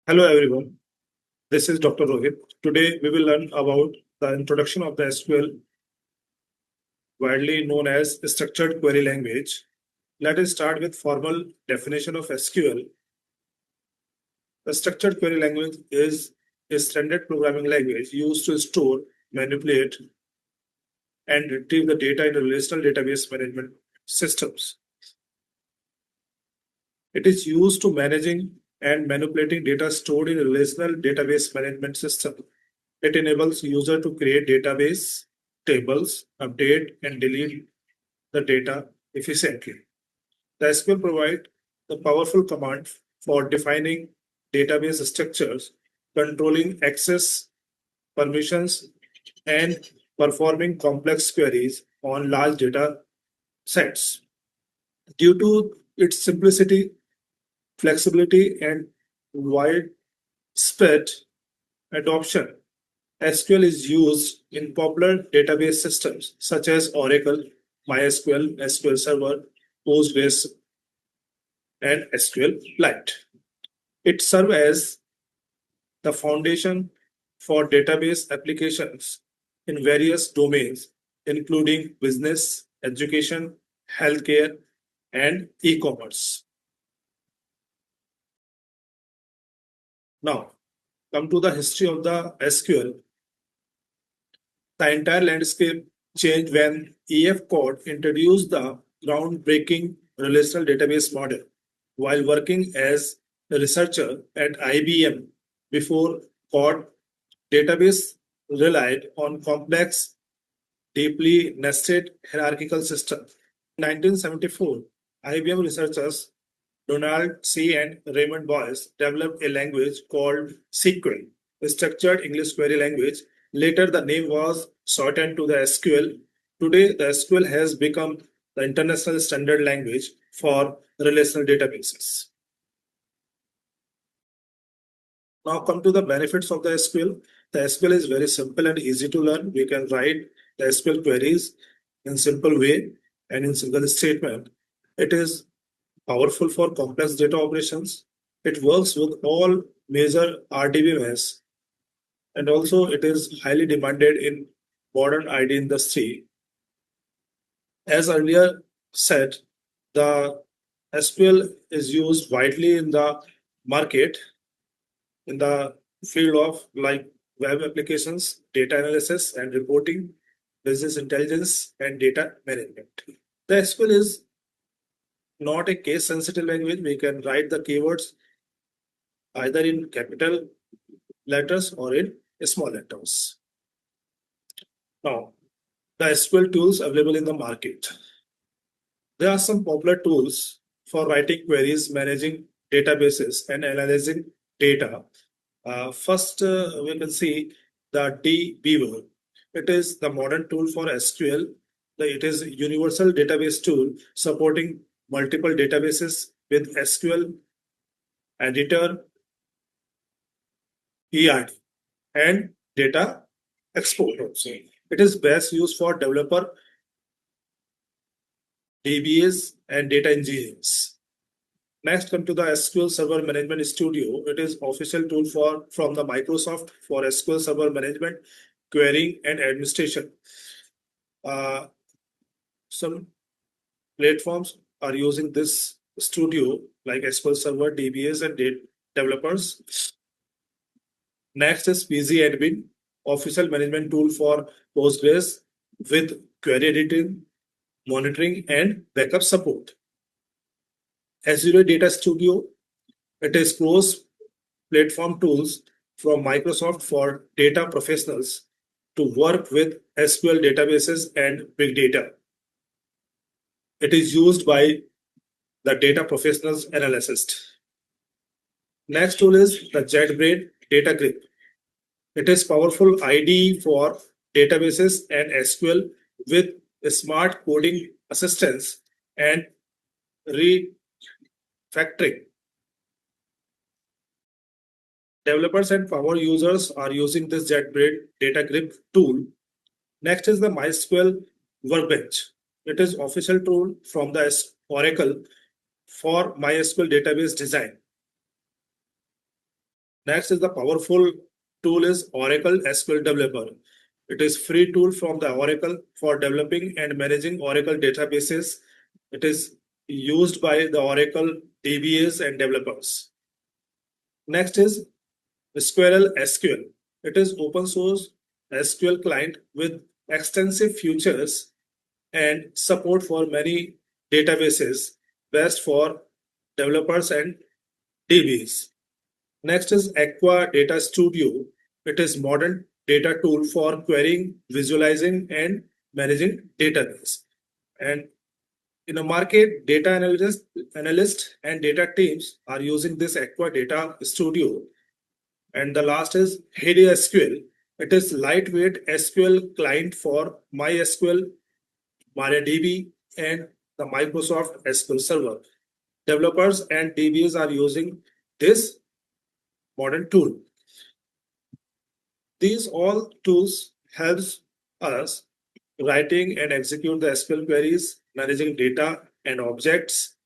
Hello everyone, this is Dr. Rohit. Today we will learn about the introduction of the SQL, widely known as structured query language. Let us start with formal definition of SQL. The structured query language is a standard programming language used to store, manipulate, and retrieve the data in relational database management systems. It is used to managing and manipulating data stored in a relational database management system. It enables user to create database tables, update and delete the data efficiently. The SQL provide the powerful command for defining database structures, controlling access, permissions, and performing complex queries on large data sets. Due to its simplicity, flexibility, and widespread adoption, SQL is used in popular database systems such as Oracle, MySQL, SQL Server, Postgres, and SQLite. It serves as the foundation for database applications in various domains, including business, education, healthcare, and e-commerce. Now, come to the history of the SQL. The entire landscape changed when EF Code introduced the groundbreaking relational database model. While working as a researcher at IBM before Code, database relied on complex, deeply nested hierarchical systems. In 1974, IBM researchers Donald C. and Raymond Boyce developed a language called SQL, a structured English query language. Later, the name was shortened to the SQL. Today, the SQL has become the international standard language for relational databases. Now, come to the benefits of the SQL. The SQL is very simple and easy to learn. We can write the SQL queries in simple way and in single statement. It is powerful for complex data operations. It works with all major RDBMS, and also it is highly demanded in modern IT industry. As earlier said, the SQL is used widely in the market in the field of like web applications, data analysis and reporting, business intelligence, and data management. The SQL is not a case sensitive language. We can write the keywords either in capital letters or in small letters. Now, the SQL tools available in the market. There are some popular tools for writing queries, managing databases, and analyzing data. First, we can see the DBMS. It is the modern tool for SQL. It is a universal database tool supporting multiple databases with SQL editor, ERD, and data export also. It is best used for developer, DBAs, and data engineers. Next, come to the SQL Server Management Studio. It is official tool from the Microsoft for SQL Server management, querying, and administration. Some platforms are using this studio like SQL Server, DBAs, and developers. Next is PG Admin, official management tool for Postgres with query editing, monitoring, and backup support. Azure Data Studio, it is cross-platform tools from Microsoft for data professionals to work with SQL databases and big data. It is used by the data professionals analysts. Next tool is the JetBrains Data Grip. It is powerful IDE for databases and SQL with smart coding assistance and refactoring. Developers and power users are using this JetBrains Data Grip tool. Next is the MySQL Workbench. It is official tool from the Oracle for MySQL database design. Next is the powerful tool is Oracle SQL Developer. It is free tool from the Oracle for developing and managing Oracle databases. It is used by the Oracle DBAs and developers. Next is Squirrel SQL. It is open source SQL client with extensive features and support for many databases, best for developers and DBs. Next is Aqua Data Studio. It is modern data tool for querying, visualizing, and managing database. And in the market, data analysts and data teams are using this Aqua Data Studio. And the last is SQL. It is lightweight SQL client for MySQL, MariaDB, and the Microsoft SQL Server. Developers and DBs are using this modern tool. These all tools helps us writing and execute the SQL queries, managing data and objects,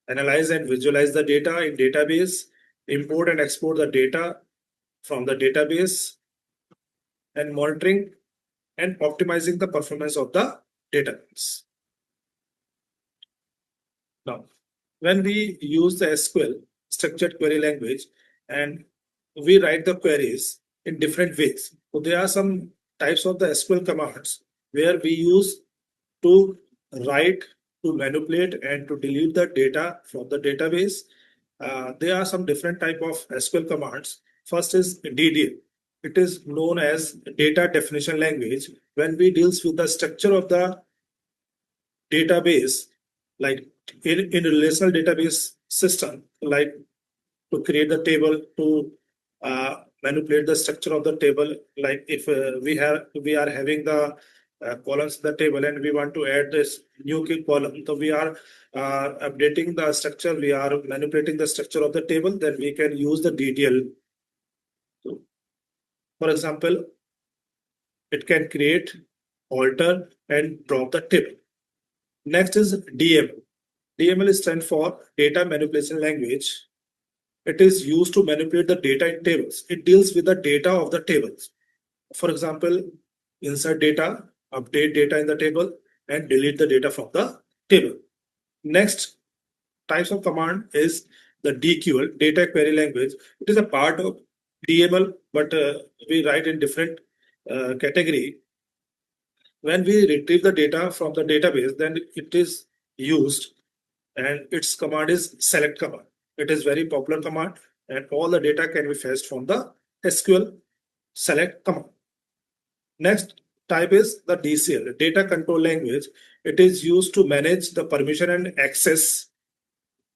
analyze and visualize the data in database, import and export the data from the database, and monitoring and optimizing the performance of the database. Now, when we use the SQL structured query language and we write the queries in different ways. So there are some types of the SQL commands where we use to write, to manipulate, and to delete the data from the database. There are some different type of SQL commands. First is DDL. It is known as data definition language. When we deals with the structure of the database, like in relational database system, like to create the table, to manipulate the structure of the table. Like if we are having the columns in the table and we want to add this new key column, so we are updating the structure, we are manipulating the structure of the table, then we can use the DDL. So, for example, it can create, alter, and drop the table. Next is DML. DML stands for Data Manipulation Language. It is used to manipulate the data in tables. It deals with the data of the tables. For example, insert data, update data in the table, and delete the data from the table. Next types of command is the DQL, Data Query Language. It is a part of DML, but we write in different category. When we retrieve the data from the database, then it is used, and its command is select command. It is very popular command, and all the data can be fetched from the SQL select command. Next type is the DCL, Data Control Language. It is used to manage the permission and access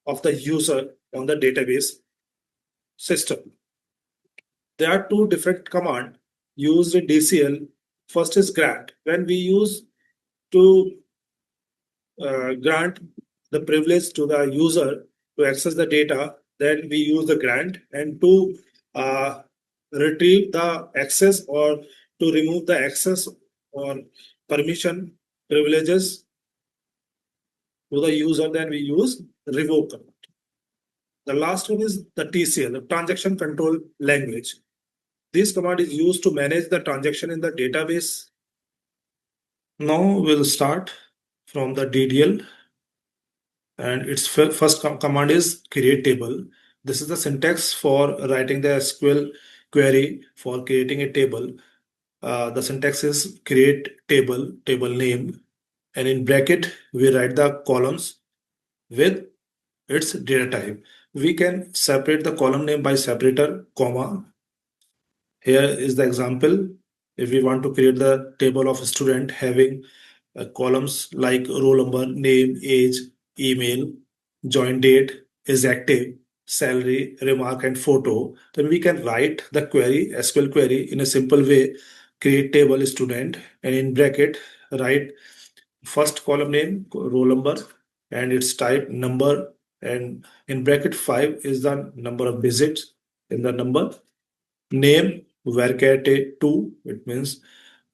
of the user on the database system. There are two different commands used in DCL. First is grant. When we use to grant the privilege to the user to access the data, then we use the grant, and to retrieve the access or to remove the access or permission privileges to the user, then we use revoke command. The last one is the TCL, the Transaction Control Language. This command is used to manage the transaction in the database. Now we'll start from the DDL, and its first command is create table. This is the syntax for writing the SQL query for creating a table. The syntax is create table, table name, and in bracket we write the columns with its data type. We can separate the column name by separator, comma. Here is the example. If we want to create the table of a student having columns like roll number, name, age, email, join date, is active, salary, remark, and photo, then we can write the query, SQL query, in a simple way. Create table student, and in bracket write first column name, roll number, and its type number, and in bracket 5 is the number of digits in the number. Name varchar 2, it means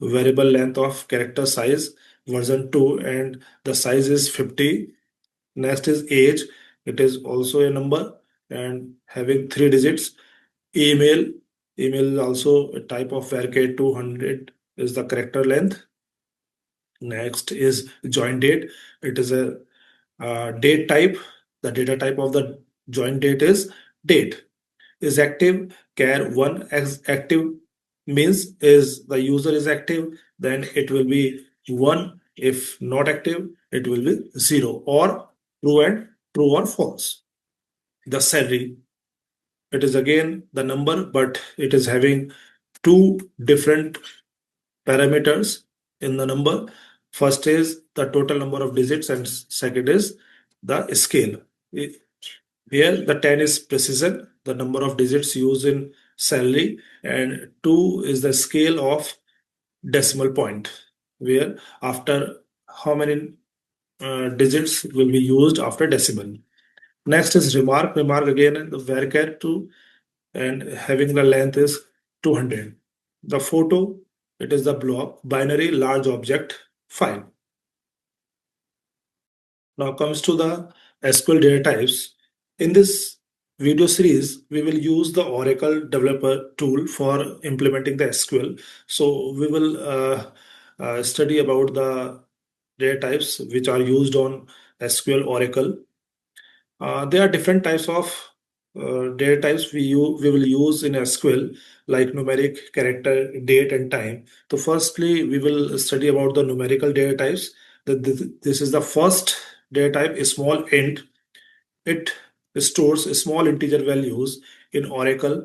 variable length of character size version 2, and the size is 50. Next is age. It is also a number and having 3 digits. Email. Email is also a type of varchar. 200 is the character length. Next is join date. It is a date type. The data type of the join date is date. Is active. Char one as active means is the user is active, then it will be 1. If not active, it will be 0 or true or false. The salary, it is again the number, but it is having two different parameters in the number. First is the total number of digits, and second is the scale. Here, the 10 is precision, the number of digits used in salary, and 2 is the scale of decimal point, where after how many digits will be used after decimal. Next is remark. Remark again, the varchar 2, and having the length is 200. The photo, it is the block, binary large object file. Now comes to the SQL data types. In this video series, we will use the Oracle developer tool for implementing the SQL. So we will study about the data types which are used on SQL Oracle. There are different types of data types we will use in SQL, like numeric, character, date, and time. So firstly, we will study about the numerical data types. This is the first data type, a small int. It stores small integer values in Oracle.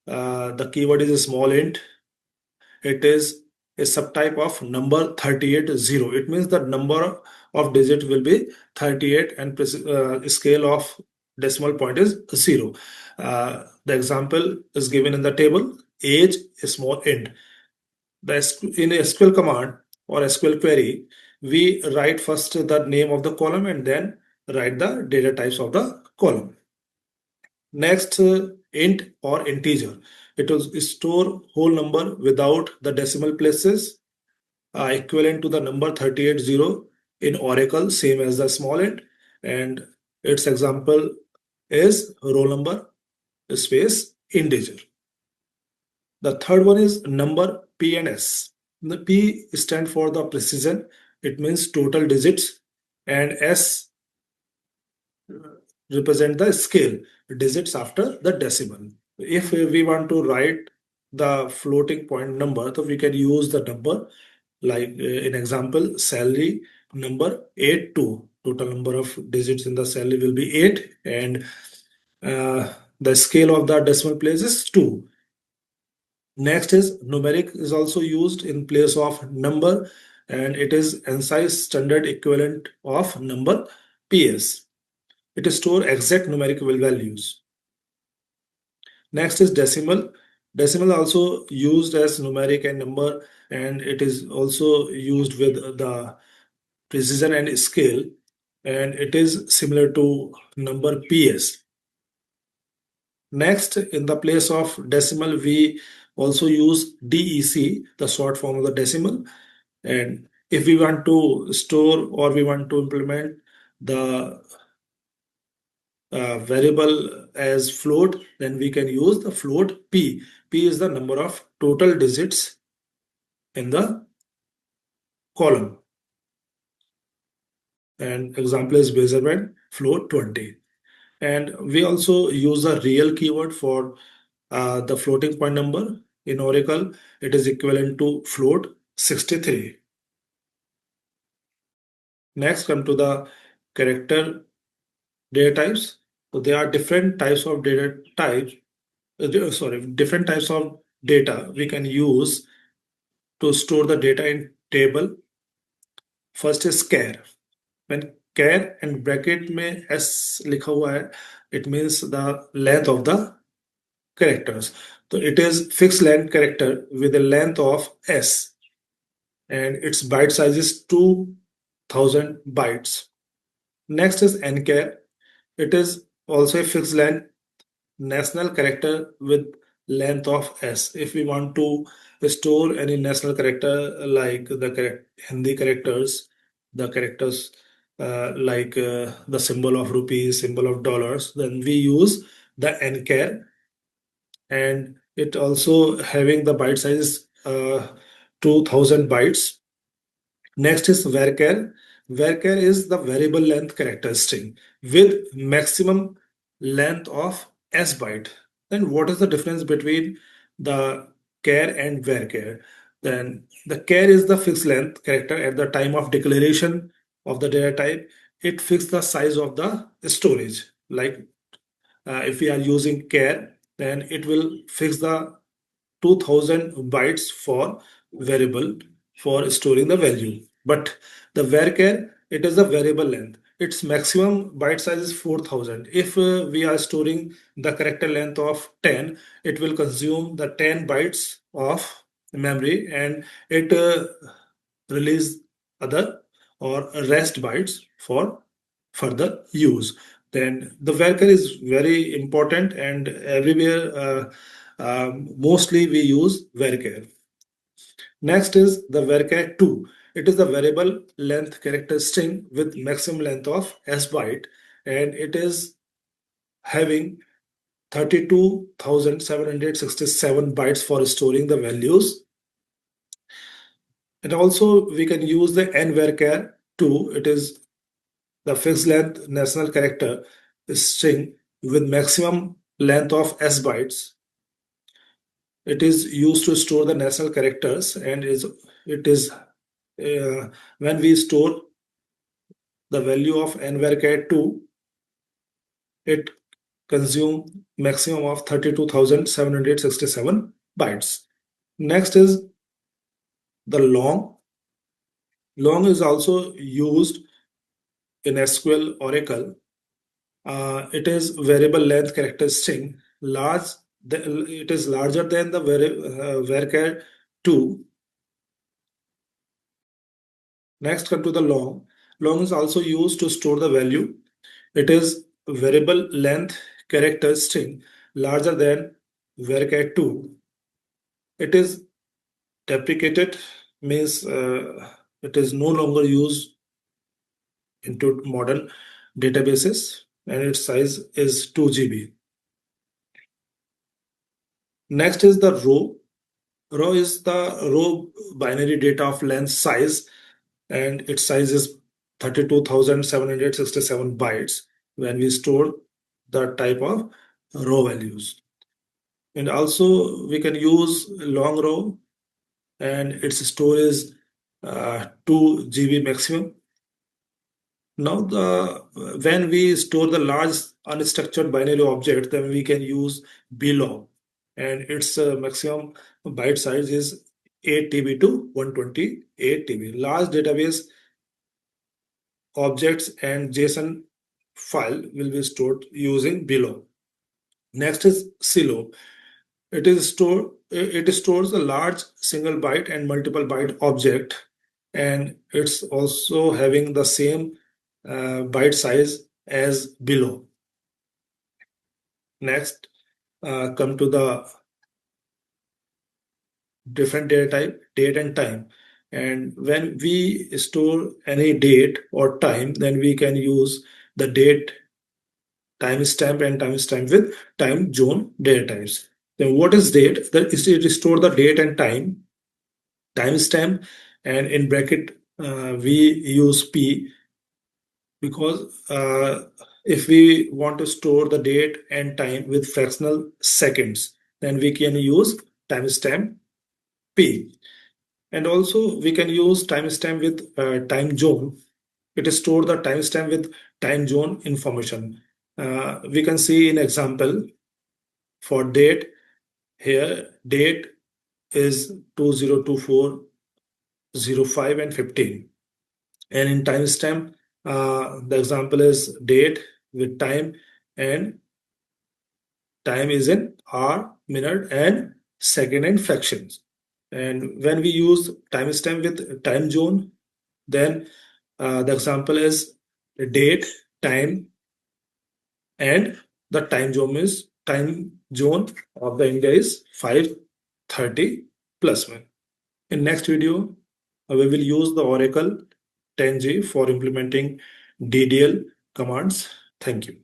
The keyword is a small int. It is a subtype of number 38 0. It means the number of digit will be 38 and scale of decimal point is 0. The example is given in the table. Age is small int. In a SQL command or SQL query, we write first the name of the column and then write the data types of the column. Next, int or integer. It will store whole number without the decimal places, equivalent to the number 380 in Oracle, same as the small int. And its example is roll number space integer. The third one is number P and S. The P stand for the precision. It means total digits, and S represent the scale, digits after the decimal. If we want to write the floating point number, so we can use the number like in example salary number 82. Total number of digits in the salary will be 8, and the scale of the decimal place is 2. Next is numeric is also used in place of number, and it is ANSI standard equivalent of number PS. It stores exact numerical values. Next is decimal. Decimal is also used as numeric and number, and it is also used with the precision and scale, and it is similar to number PS. Next, in the place of decimal, we also use DEC, the short form of the decimal. And if we want to store or we want to implement the variable as float, then we can use the float P. P is the number of total digits in the column. And example is measurement float 20. And we also use the real keyword for the floating point number. In Oracle, it is equivalent to float 63. Next, come to the character data types. So there are different types of data types. Different types of data we can use to store the data in table. First is char. When char and bracket में s लिखा हुआ है, it means the length of the characters. So it is fixed length character with a length of s, and its byte size is 2000 bytes. Next is nchar. It is also a fixed length national character with length of s. If we want to store any national character like the Hindi characters, the characters like the symbol of rupees, symbol of dollars, then we use the nchar. and it also having the byte size 2000 bytes. Next is varchar. Varchar is the variable length character string with maximum length of s byte. Then what is the difference between the char and varchar? Then the char is the fixed length character at the time of declaration of the data type. It fixes the size of the storage. Like if we are using char, then it will fix the 2000 bytes for variable for storing the value. But the varchar, it is the variable length. Its maximum byte size is 4000. If we are storing the character length of 10, it will consume the 10 bytes of memory, and it release other or rest bytes for further use. Then the varchar is very important, and everywhere mostly we use varchar. Next is the varchar 2. It is the variable length character string with maximum length of s byte, and it is having 32,767 bytes for storing the values. And also we can use the n varchar 2. It is the fixed length national character string with maximum length of s bytes. It is used to store the national characters, and it is when we store the value of n varchar 2, it consume maximum of 32,767 bytes. Next is the long. Long is also used in SQL Oracle. It is variable length character string. It is larger than the varchar 2. Next, come to the long. Long is also used to store the value. It is variable length character string larger than varchar 2. It is deprecated, means it is no longer used into modern databases, and its size is 2 GB. Next is the row. Row is the row binary data of length size, and its size is 32,767 bytes when we store the type of row values. And also we can use long row, and its storage is 2 GB maximum. Now when we store the large unstructured binary object, then we can use blog, and its maximum byte size is 8 TB to 128 TB. Large database objects and JSON file will be stored using below. Next is silo. It stores a large single byte and multiple byte object, and it's also having the same byte size as below. Next, come to the different data type, date and time. And when we store any date or time, then we can use the date timestamp and timestamp with time zone data types. Then what is date? That is, it store the date and time, timestamp, and in bracket we use P, because if we want to store the date and time with fractional seconds, then we can use timestamp P. And also we can use timestamp with time zone. It is store the timestamp with time zone information. We can see in example for date. Here date is 202405 and 15, and in timestamp the example is date with time, and time is in hour, minute, and second and fractions. And when we use timestamp with time zone, then the example is date, time, and the time zone of the India is 530 plus 1. In next video, we will use the Oracle 10G for implementing DDL commands. Thank you.